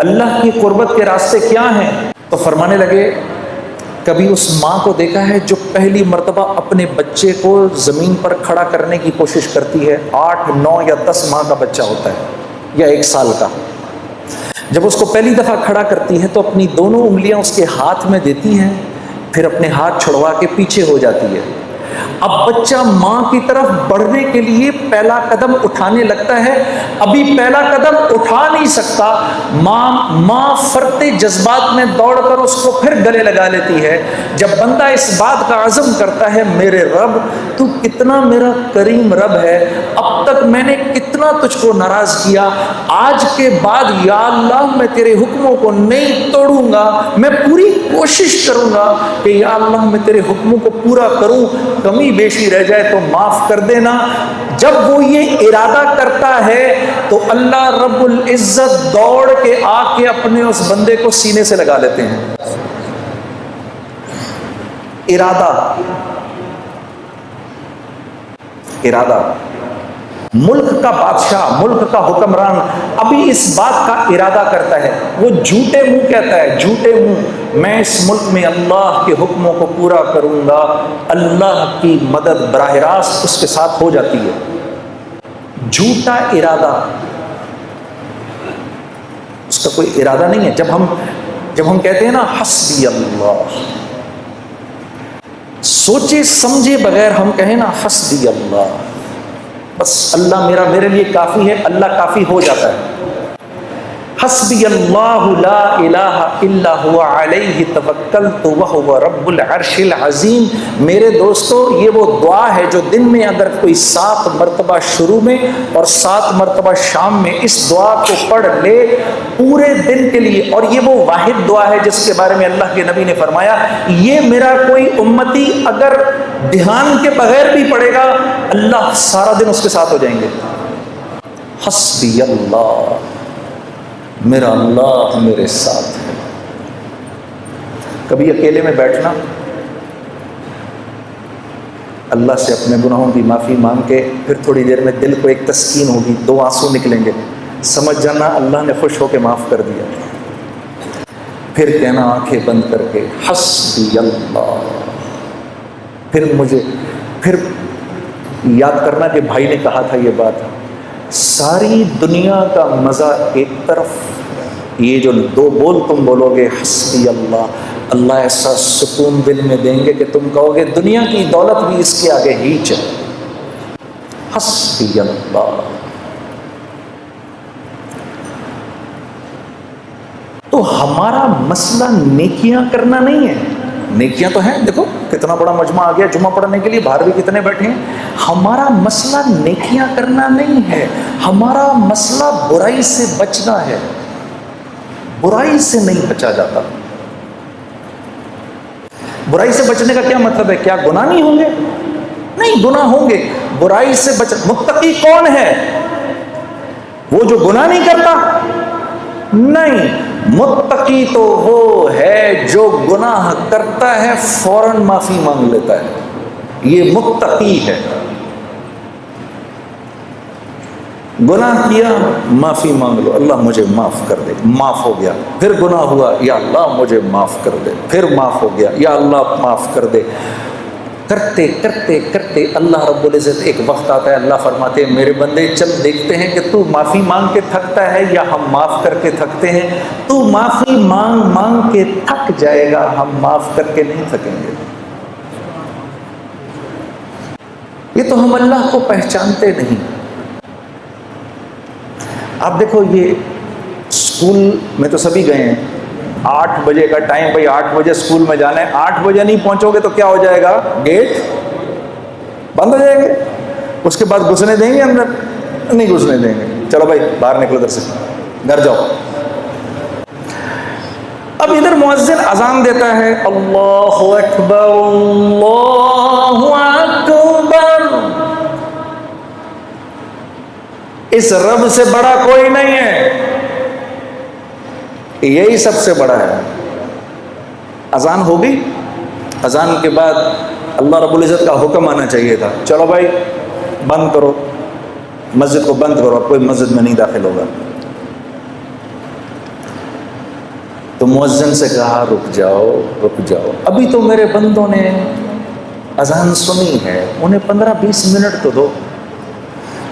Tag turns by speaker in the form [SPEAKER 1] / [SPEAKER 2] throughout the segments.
[SPEAKER 1] اللہ کی قربت کے راستے کیا ہیں؟ تو فرمانے لگے کبھی اس ماں کو دیکھا ہے جو پہلی مرتبہ اپنے بچے کو زمین پر کھڑا کرنے کی کوشش کرتی ہے؟ 8 9 یا 10 ماہ کا بچہ ہوتا ہے یا 1 سال کا، جب اس کو پہلی دفعہ کھڑا کرتی ہے تو اپنی دونوں انگلیاں اس کے ہاتھ میں دیتی ہیں، پھر اپنے ہاتھ چھڑوا کے پیچھے ہو جاتی ہے۔ اب بچہ ماں کی طرف بڑھنے کے لیے پہلا قدم اٹھانے لگتا ہے، ابھی پہلا قدم اٹھا نہیں سکتا، ماں فرتے جذبات میں دوڑ کر اس کو پھر گلے لگا لیتی ہے۔ جب بندہ اس بات کا عزم کرتا ہے میرے رب تو کتنا میرا کریم رب ہے، اب تک میں نے کتنا تجھ کو ناراض کیا، آج کے بعد یا اللہ میں تیرے حکموں کو نہیں توڑوں گا، میں پوری کوشش کروں گا کہ یا اللہ میں تیرے حکموں کو پورا کروں، کمی بیشی رہ جائے تو معاف کر دینا۔ جب وہ یہ ارادہ کرتا ہے تو اللہ رب العزت دوڑ کے آ کے اپنے اس بندے کو سینے سے لگا لیتے ہیں۔ ارادہ ملک کا بادشاہ، ملک کا حکمران ابھی اس بات کا ارادہ کرتا ہے، وہ جھوٹے منہ کہتا ہے، جھوٹے منہ میں اس ملک میں اللہ کے حکموں کو پورا کروں گا، اللہ کی مدد براہ راست اس کے ساتھ ہو جاتی ہے۔ جھوٹا ارادہ، اس کا کوئی ارادہ نہیں ہے۔ جب ہم کہتے ہیں نا حسبی اللہ، سوچے سمجھے بغیر ہم کہیں نا حسبی اللہ، بس اللہ میرے لیے کافی ہے، اللہ کافی ہو جاتا ہے۔ حسبی اللہ لا الہ الا هو علیہ توکلت وہو رب العرش العظیم۔ میرے دوستو یہ وہ دعا ہے جو دن میں اگر کوئی 7 مرتبہ شروع میں اور 7 مرتبہ شام میں اس دعا کو پڑھ لے پورے دن کے لیے، اور یہ وہ واحد دعا ہے جس کے بارے میں اللہ کے نبی نے فرمایا یہ میرا کوئی امتی اگر دھیان کے بغیر بھی پڑھے گا اللہ سارا دن اس کے ساتھ ہو جائیں گے۔ حسبی اللہ، میرا اللہ میرے ساتھ ہے۔ کبھی اکیلے میں بیٹھنا، اللہ سے اپنے گناہوں کی معافی مانگ کے پھر تھوڑی دیر میں دل کو ایک تسکین ہوگی، 2 آنسو نکلیں گے، سمجھ جانا اللہ نے خوش ہو کے معاف کر دیا۔ پھر کہنا آنکھیں بند کر کے حسبی اللہ، پھر یاد کرنا کہ بھائی نے کہا تھا یہ بات، ساری دنیا کا مزہ ایک طرف، یہ جو 2 بول تم بولو گے حسبی اللہ، اللہ ایسا سکون دل میں دیں گے کہ تم کہو گے دنیا کی دولت بھی اس کے آگے ہیچ ہے۔ حسبی اللہ۔ تو ہمارا مسئلہ نیکیاں کرنا نہیں ہے، نیکیاں تو ہیں، دیکھو کتنا بڑا مجمع آ گیا جمعہ پڑھنے کے لیے، باہر بھی کتنے بیٹھے ہیں۔ ہمارا مسئلہ نیکیاں کرنا نہیں ہے، ہمارا مسئلہ برائی سے بچنا ہے۔ برائی سے نہیں بچا جاتا۔ برائی سے بچنے کا کیا مطلب ہے؟ کیا گناہ نہیں ہوں گے؟ نہیں، گناہ ہوں گے، برائی سے متقی کون ہے؟ وہ جو گناہ نہیں کرتا؟ نہیں، متقی تو وہ ہے جو گناہ کرتا ہے فوراً معافی مانگ لیتا ہے، یہ متقی ہے۔ گناہ کیا معافی مانگ لو، اللہ مجھے معاف کر دے، معاف ہو گیا۔ پھر گناہ ہوا، یا اللہ مجھے معاف کر دے، پھر معاف ہو گیا، یا اللہ معاف کر دے۔ کرتے کرتے کرتے اللہ رب العزت ایک وقت آتا ہے، اللہ فرماتے ہیں میرے بندے چل دیکھتے ہیں کہ تو معافی مانگ کے تھکتا ہے یا ہم معاف کر کے تھکتے ہیں۔ تو معافی مانگ مانگ کے تھک جائے گا، ہم معاف کر کے نہیں تھکیں گے۔ یہ تو ہم اللہ کو پہچانتے نہیں۔ آپ دیکھو یہ اسکول میں تو سبھی گئے ہیں، 8 بجے کا ٹائم، بھائی 8 بجے اسکول میں جانا ہے، 8 بجے نہیں پہنچو گے تو کیا ہو جائے گا؟ گیٹ بند ہو جائیں گے۔ اس کے بعد گھسنے دیں گے اندر؟ نہیں گھسنے دیں گے، چلو بھائی باہر نکلو ادھر سے، گھر جاؤ۔ اب ادھر مؤذن اذان دیتا ہے، اللہ اکبر اللہ اکبر، اس رب سے بڑا کوئی نہیں ہے، یہی سب سے بڑا ہے۔ اذان ہوگی، اذان کے بعد اللہ رب العزت کا حکم آنا چاہیے تھا، چلو بھائی بند کرو، مسجد کو بند کرو، اب کوئی مسجد میں نہیں داخل ہوگا۔ تو مؤذن سے کہا رک جاؤ، ابھی تو میرے بندوں نے اذان سنی ہے، انہیں 15-20 منٹ تو دو،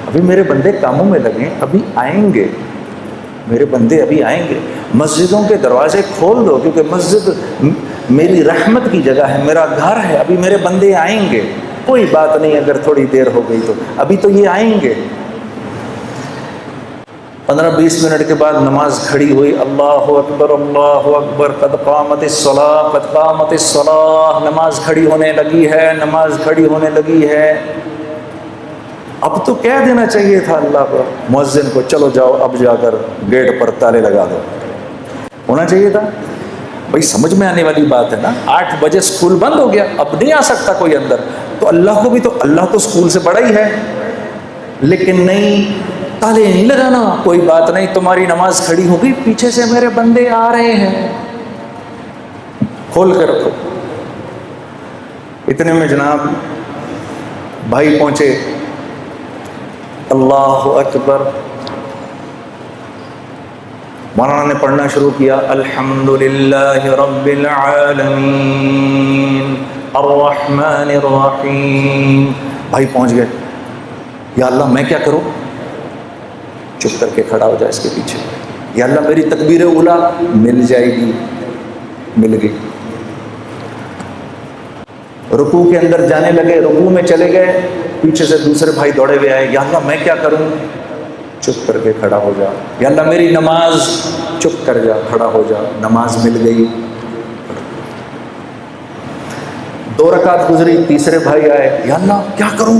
[SPEAKER 1] ابھی میرے بندے کاموں میں لگے، ابھی آئیں گے، میرے بندے ابھی آئیں گے۔ مسجدوں کے دروازے کھول دو، کیونکہ مسجد میری رحمت کی جگہ ہے، میرا گھر ہے، ابھی میرے بندے آئیں گے، کوئی بات نہیں اگر تھوڑی دیر ہو گئی تو، ابھی تو یہ آئیں گے۔ 15-20 منٹ کے بعد نماز کھڑی ہوئی، اللہ اکبر، قد قامت الصلاۃ، نماز کھڑی ہونے لگی ہے۔ اب تو کہہ دینا چاہیے تھا اللہ کو، مؤذن کو، چلو جاؤ اب جا کر گیٹ پر تالے لگا دو، ہونا چاہیے تھا۔ بھائی سمجھ میں آنے والی بات ہے نا، 8 بجے سکول بند ہو گیا، اب نہیں آ سکتا کوئی اندر، تو اللہ کو بھی تو، اللہ تو سکول سے بڑا ہی ہے، لیکن نہیں، تالے نہیں لگانا، کوئی بات نہیں، تمہاری نماز کھڑی ہوگی، پیچھے سے میرے بندے آ رہے ہیں، کھول کے رکھو۔ اتنے میں جناب بھائی پہنچے، اللہ اکبر، مولانا نے پڑھنا شروع کیا، الحمدللہ رب العالمین الرحمن الرحیم۔ بھائی پہنچ گئے، یا اللہ میں کیا کروں؟ چپ کر کے کھڑا ہو جائے اس کے پیچھے، یا اللہ میری تکبیر اولا مل جائے گی، مل گئی۔ رکوع کے اندر جانے لگے، رکوع میں چلے گئے، پیچھے سے دوسرے بھائی دوڑے ہوئے آئے، یا اللہ میں کیا کروں؟ چپ کر کے کھڑا ہو جا، یا اللہ میری نماز، چپ کر جا، کھڑا ہو جا، نماز مل گئی۔ 2 رکعت گزری، تیسرے بھائی آئے، یا اللہ کیا کروں؟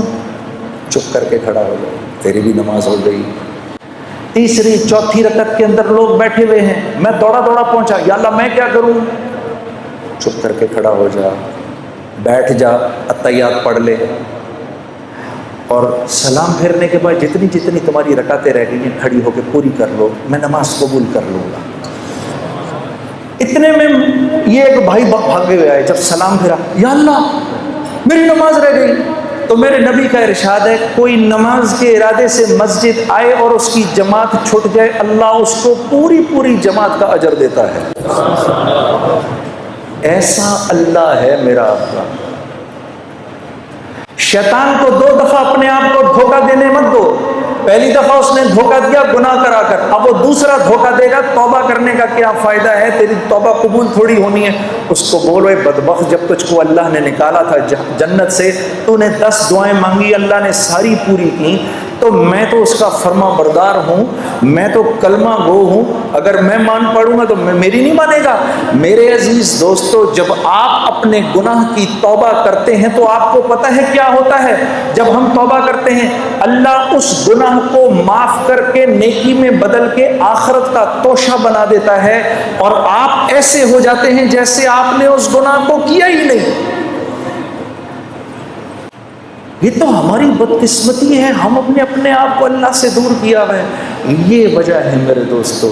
[SPEAKER 1] چپ کر کے کھڑا ہو جا، تیری بھی نماز ہو گئی۔ تیسری چوتھی رکعت کے اندر لوگ بیٹھے ہوئے ہیں، میں دوڑا پہنچا، یا اللہ میں کیا کروں؟ چپ کر کے کھڑا ہو جا، بیٹھ جا، اتحیات پڑھ لے، اور سلام پھیرنے کے بعد جتنی تمہاری رکعتیں رہ گئی ہیں کھڑی ہو کے پوری کر لو، میں نماز قبول کر لوں گا۔ اتنے میں یہ ایک بھائی بھاگے ہوئے آئے، جب سلام پھیرا، یا اللہ میری نماز رہ گئی۔ تو میرے نبی کا ارشاد ہے، کوئی نماز کے ارادے سے مسجد آئے اور اس کی جماعت چھٹ جائے، اللہ اس کو پوری جماعت کا اجر دیتا ہے۔ ایسا اللہ ہے میرا آپ کا۔ شیطان کو 2 دفعہ اپنے آپ کو دھوکہ دینے مت دو۔ پہلی دفعہ اس نے دھوکہ دیا گناہ کرا کر، اب وہ دوسرا دھوکہ دے گا، توبہ کرنے کا کیا فائدہ ہے، تیری توبہ قبول تھوڑی ہونی ہے۔ اس کو بولو، اے بدبخت، جب تجھ کو اللہ نے نکالا تھا جنت سے، تو نے 10 دعائیں مانگی، اللہ نے ساری پوری کی، تو میں تو اس کا فرما بردار ہوں، میں تو کلمہ گو ہوں، اگر میں مان پڑوں گا تو میری نہیں مانے گا۔ میرے عزیز دوستو، جب آپ اپنے گناہ کی توبہ کرتے ہیں تو آپ کو پتہ ہے کیا ہوتا ہے؟ جب ہم توبہ کرتے ہیں، اللہ اس گناہ کو معاف کر کے نیکی میں بدل کے آخرت کا توشہ بنا دیتا ہے، اور آپ ایسے ہو جاتے ہیں جیسے آپ نے اس گناہ کو کیا ہی نہیں۔ یہ تو ہماری بدقسمتی ہے، ہم اپنے آپ کو اللہ سے دور کیا ہے۔ یہ وجہ ہے میرے دوستو،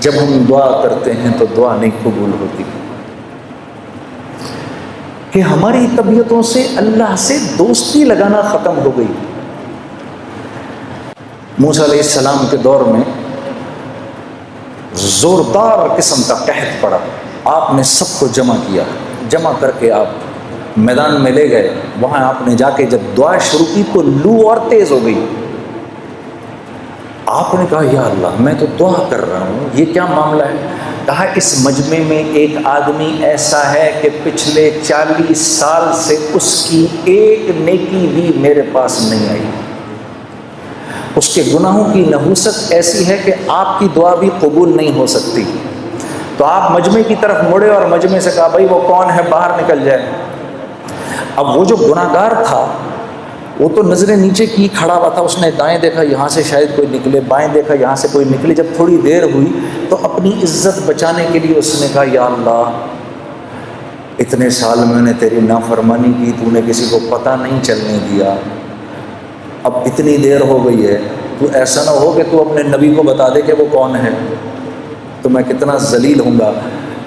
[SPEAKER 1] جب ہم دعا کرتے ہیں تو دعا نہیں قبول ہوتی، کہ ہماری طبیعتوں سے اللہ سے دوستی لگانا ختم ہو گئی۔ موسیٰ علیہ السلام کے دور میں زوردار قسم کا قحط پڑا، آپ نے سب کو جمع کر کے آپ میدان میں لے گئے، وہاں آپ نے جا کے جب دعا شروع کی تو لو اور تیز ہو گئی۔ آپ نے کہا یا اللہ میں تو دعا کر رہا ہوں، یہ کیا معاملہ ہے؟ کہا اس مجمع میں ایک آدمی ایسا ہے کہ پچھلے 40 سال سے اس کی ایک نیکی بھی میرے پاس نہیں آئی، اس کے گناہوں کی نحوست ایسی ہے کہ آپ کی دعا بھی قبول نہیں ہو سکتی۔ تو آپ مجمع کی طرف مڑے اور مجمع سے کہا بھائی وہ کون ہے، باہر نکل جائے۔ اب وہ جو گناہگار تھا وہ تو نظریں نیچے کی کھڑا ہوا تھا، اس نے دائیں دیکھا یہاں سے شاید کوئی نکلے، بائیں دیکھا یہاں سے کوئی نکلے۔ جب تھوڑی دیر ہوئی تو اپنی عزت بچانے کے لیے اس نے کہا یا اللہ اتنے سال میں نے تیری نافرمانی کی، تو نے کسی کو پتہ نہیں چلنے دیا، اب اتنی دیر ہو گئی ہے، تو ایسا نہ ہو کہ تو اپنے نبی کو بتا دے کہ وہ کون ہے، تو میں کتنا ذلیل ہوں گا۔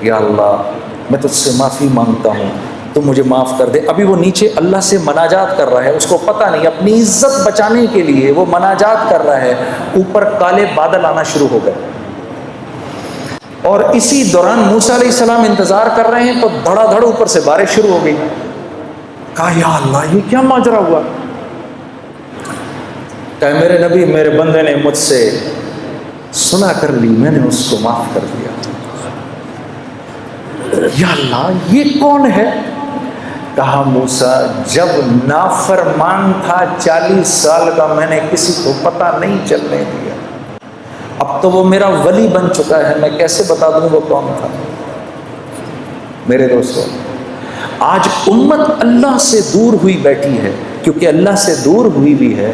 [SPEAKER 1] یا اللہ میں تجھ سے معافی مانگتا ہوں، تو مجھے معاف کر دے۔ ابھی وہ نیچے اللہ سے مناجات کر رہا ہے، اس کو پتہ نہیں، اپنی عزت بچانے کے لیے وہ مناجات کر رہا ہے۔ اوپر کالے بادل آنا شروع ہو گئے، اور اسی دوران موسیٰ علیہ السلام انتظار کر رہے ہیں تو دھڑا دھڑ اوپر سے بارش شروع ہو گئی. کہا یا اللہ یہ کیا ماجرا ہوا؟ کہ میرے نبی میرے بندے نے مجھ سے سنا کر لی، میں نے اس کو معاف کر دیا. یا اللہ یہ کون ہے؟ کہا موسیٰ جب نافرمان تھا 40 سال کا میں نے کسی کو پتہ نہیں چلنے دیا، اب تو وہ میرا ولی بن چکا ہے، میں کیسے بتا دوں وہ کون تھا؟ میرے دوستو آج امت اللہ سے دور ہوئی بیٹھی ہے، کیونکہ اللہ سے دور ہوئی بھی ہے،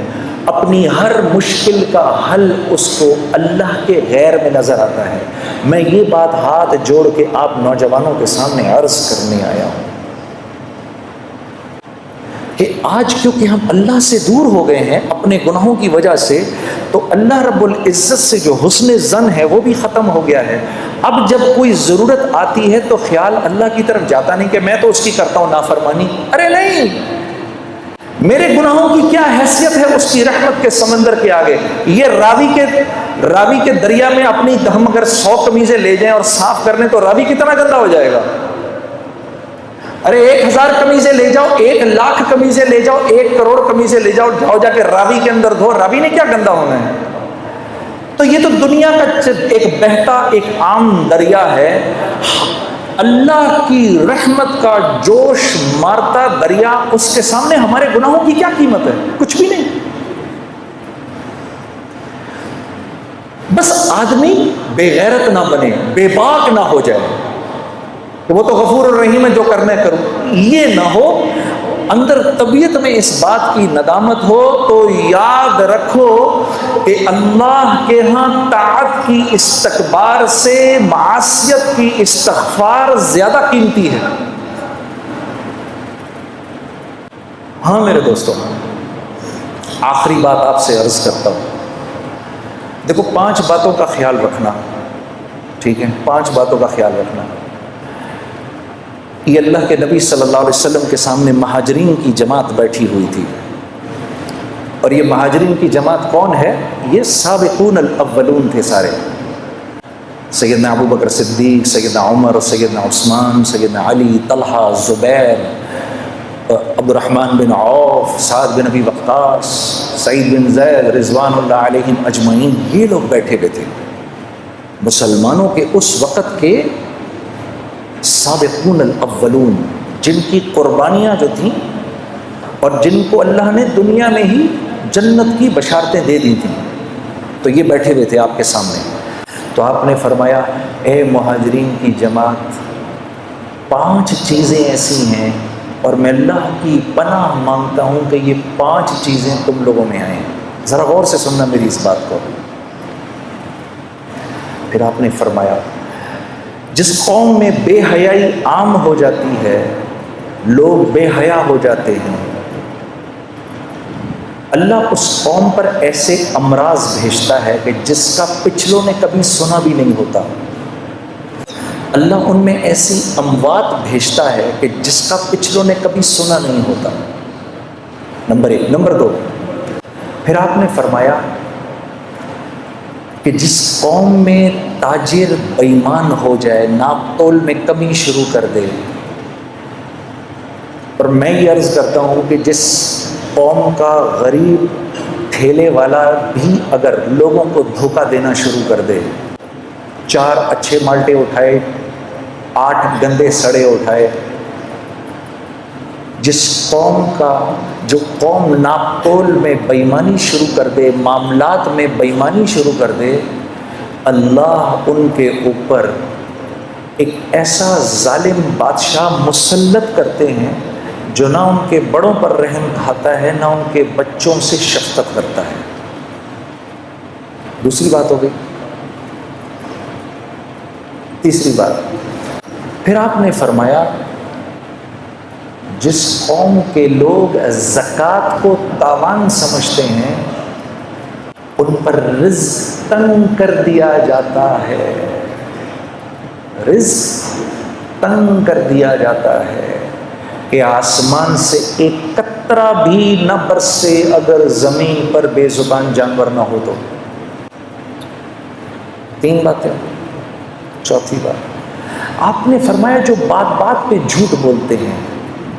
[SPEAKER 1] اپنی ہر مشکل کا حل اس کو اللہ کے غیر میں نظر آتا ہے. میں یہ بات ہاتھ جوڑ کے آپ نوجوانوں کے سامنے عرض کرنے آیا ہوں کہ آج کیونکہ ہم اللہ سے دور ہو گئے ہیں اپنے گناہوں کی وجہ سے، تو اللہ رب العزت سے جو حسن ظن ہے وہ بھی ختم ہو گیا ہے. اب جب کوئی ضرورت آتی ہے تو خیال اللہ کی طرف جاتا نہیں کہ میں تو اس کی کرتا ہوں نافرمانی. ارے نہیں، میرے گناہوں کی کیا حیثیت ہے اس کی رحمت کے سمندر کے آگے؟ یہ راوی کے دریا میں اپنی ہم اگر 100 قمیضیں لے جائیں اور صاف کر لیں تو راوی کتنا گندا ہو جائے گا؟ ارے 1000 قمیضیں لے جاؤ، 1,00,000 قمیضیں لے جاؤ، 1 کروڑ قمیضیں لے جاؤ، جاؤ جا کے راوی کے اندر دھو، راوی نے کیا گندا ہونا ہے؟ تو یہ تو دنیا کا ایک بہتا ایک عام دریا ہے. اللہ کی رحمت کا جوش مارتا دریا، اس کے سامنے ہمارے گناہوں کی کیا قیمت ہے؟ کچھ بھی نہیں. بس آدمی بے غیرت نہ بنے، بے باک نہ ہو جائے کہ وہ تو غفور الرحیم ہے جو کرنا ہے کروں، یہ نہ ہو. اندر طبیعت میں اس بات کی ندامت ہو تو یاد رکھو کہ اللہ کے ہاں طاعت کی استکبار سے معصیت کی استغفار زیادہ قیمتی ہے. ہاں میرے دوستو، آخری بات آپ سے عرض کرتا ہوں. دیکھو 5 باتوں کا خیال رکھنا، ٹھیک ہے؟ 5 باتوں کا خیال رکھنا. یہ اللہ کے نبی صلی اللہ علیہ وسلم کے سامنے مہاجرین کی جماعت بیٹھی ہوئی تھی، اور یہ مہاجرین کی جماعت کون ہے؟ یہ سابقون الاولون تھے سارے. سیدنا ابو بکر صدیق، سیدنا عمر، سیدنا عثمان، سیدنا علی، طلحہ، زبیر، عبد الرحمن بن عوف، سعد بن ابی وقاص، سعید بن زید رضوان اللہ علیہم اجمعین. یہ لوگ بیٹھے ہوئے تھے مسلمانوں کے اس وقت کے سابقون الاولون، جن کی قربانیاں جو تھیں اور جن کو اللہ نے دنیا میں ہی جنت کی بشارتیں دے دی تھیں، تو یہ بیٹھے ہوئے تھے آپ کے سامنے. تو آپ نے فرمایا اے مہاجرین کی جماعت، 5 چیزیں ایسی ہیں اور میں اللہ کی پناہ مانگتا ہوں کہ یہ 5 چیزیں تم لوگوں میں آئیں. ذرا غور سے سننا میری اس بات کو. پھر آپ نے فرمایا جس قوم میں بے حیائی عام ہو جاتی ہے، لوگ بے حیا ہو جاتے ہیں، اللہ اس قوم پر ایسے امراض بھیجتا ہے کہ جس کا پچھلوں نے کبھی سنا بھی نہیں ہوتا. اللہ ان میں ایسی اموات بھیجتا ہے کہ جس کا پچھلوں نے کبھی سنا نہیں ہوتا. نمبر 1. نمبر 2، پھر آپ نے فرمایا کہ جس قوم میں تاجر بے ایمان ہو جائے، ناپ تول میں کمی شروع کر دے، اور میں یہ عرض کرتا ہوں کہ جس قوم کا غریب ٹھیلے والا بھی اگر لوگوں کو دھوکہ دینا شروع کر دے، 4 اچھے مالٹے اٹھائے، 8 گندے سڑے اٹھائے، جس قوم ناپ تول میں بے ایمانی شروع کر دے، معاملات میں بے ایمانی شروع کر دے، اللہ ان کے اوپر ایک ایسا ظالم بادشاہ مسلط کرتے ہیں جو نہ ان کے بڑوں پر رحم کھاتا ہے، نہ ان کے بچوں سے شفقت کرتا ہے. دوسری بات ہو گئی. تیسری بات، پھر آپ نے فرمایا جس قوم کے لوگ زکوٰۃ کو تاوان سمجھتے ہیں ان پر رزق تنگ کر دیا جاتا ہے. رزق تنگ کر دیا جاتا ہے کہ آسمان سے ایک قطرہ بھی نہ برسے اگر زمین پر بے زبان جانور نہ ہو تو. 3 باتیں. چوتھی بات آپ نے فرمایا جو بات بات پہ جھوٹ بولتے ہیں،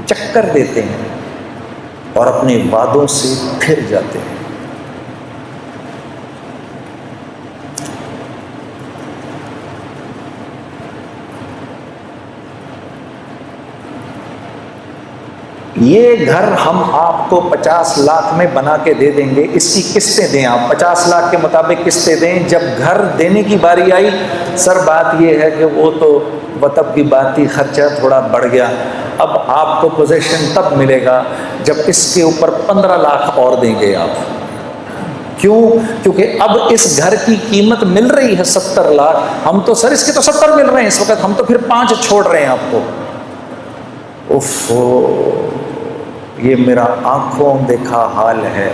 [SPEAKER 1] چکر دیتے ہیں اور اپنے وعدوں سے پھر جاتے ہیں. یہ گھر ہم آپ کو 50 لاکھ میں بنا کے دے دیں گے، اس کی قسطیں دیں، آپ 50 لاکھ کے مطابق قسطیں دیں. جب گھر دینے کی باری آئی، سر بات یہ ہے کہ وہ تو وطب کی بات تھی، خرچہ تھوڑا بڑھ گیا، اب آپ کو پوزیشن تب ملے گا جب اس کے اوپر 15 لاکھ اور دیں گے آپ. کیوں؟ کیونکہ اب اس گھر کی قیمت مل رہی ہے 70 لاکھ، ہم تو سر اس کے تو 70 مل رہے ہیں اس وقت، ہم تو پھر 5 چھوڑ رہے ہیں آپ کو. یہ میرا آنکھوں دیکھا حال ہے.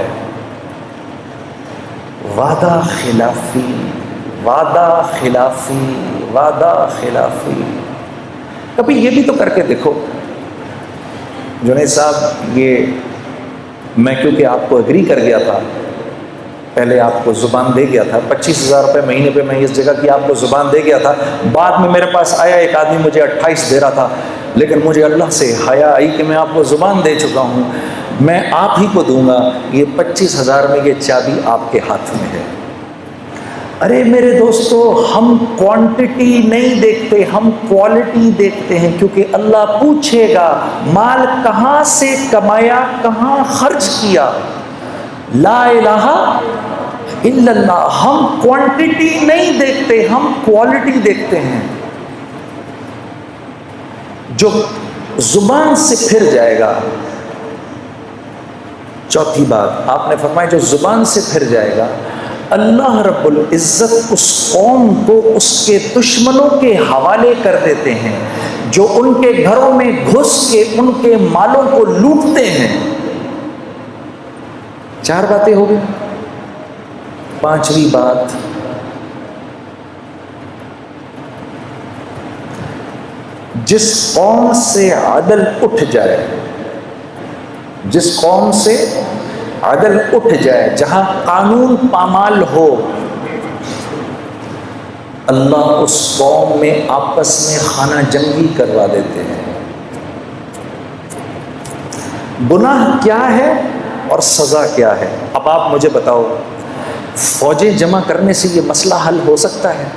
[SPEAKER 1] وعدہ خلافی، وعدہ خلافی، وعدہ خلافی. کبھی یہ بھی تو کر کے دیکھو. جنید صاحب، یہ میں کیونکہ آپ کو اگری کر گیا تھا، پہلے آپ کو زبان دے گیا تھا، 25,000 روپے مہینے پہ میں اس جگہ کی آپ کو زبان دے گیا تھا. بعد میں میرے پاس آیا ایک آدمی، مجھے 28 دے رہا تھا، لیکن مجھے اللہ سے حیا آئی کہ میں آپ کو زبان دے چکا ہوں، میں آپ ہی کو دوں گا. یہ 25,000 میں یہ چابی آپ کے ہاتھ میں ہے. ارے میرے دوستو، ہم کوانٹٹی نہیں دیکھتے، ہم کوالٹی دیکھتے ہیں، کیونکہ اللہ پوچھے گا مال کہاں سے کمایا، کہاں خرچ کیا. لا الہ الا اللہ. ہم کوانٹٹی نہیں دیکھتے، ہم کوالٹی دیکھتے ہیں. جو زبان سے پھر جائے گا، چوتھی بات آپ نے فرمایا جو زبان سے پھر جائے گا، اللہ رب العزت اس قوم کو اس کے دشمنوں کے حوالے کر دیتے ہیں، جو ان کے گھروں میں گھس کے ان کے مالوں کو لوٹتے ہیں. 4 باتیں ہو گئی. 5ویں بات، جس قوم سے عدل اٹھ جائے، جس قوم سے عدل اٹھ جائے، جہاں قانون پامال ہو، اللہ اس قوم میں آپس میں خانہ جنگی کروا دیتے ہیں. گناہ کیا ہے اور سزا کیا ہے؟ اب آپ مجھے بتاؤ، فوجیں جمع کرنے سے یہ مسئلہ حل ہو سکتا ہے؟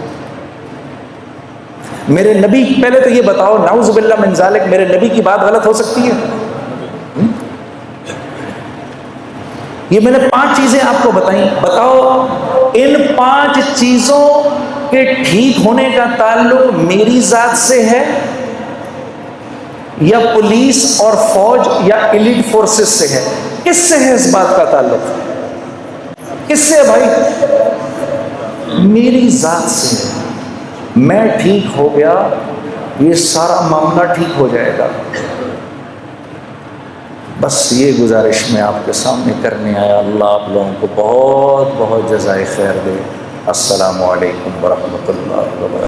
[SPEAKER 1] میرے نبی، پہلے تو یہ بتاؤ، نعوذ باللہ من ذالک، میرے نبی کی بات غلط ہو سکتی ہے؟ یہ میں نے 5 چیزیں آپ کو بتائیں، بتاؤ ان 5 چیزوں کے ٹھیک ہونے کا تعلق میری ذات سے ہے یا پولیس اور فوج یا ایلیٹ فورسز سے ہے؟ کس سے ہے اس بات کا تعلق؟ کس سے ہے بھائی؟ میری ذات سے ہے. میں ٹھیک ہو گیا، یہ سارا معاملہ ٹھیک ہو جائے گا. بس یہ گزارش میں آپ کے سامنے کرنے آیا. اللہ آپ لوگوں کو بہت بہت جزائے خیر دے. السلام علیکم ورحمۃ اللہ وبرکاتہ.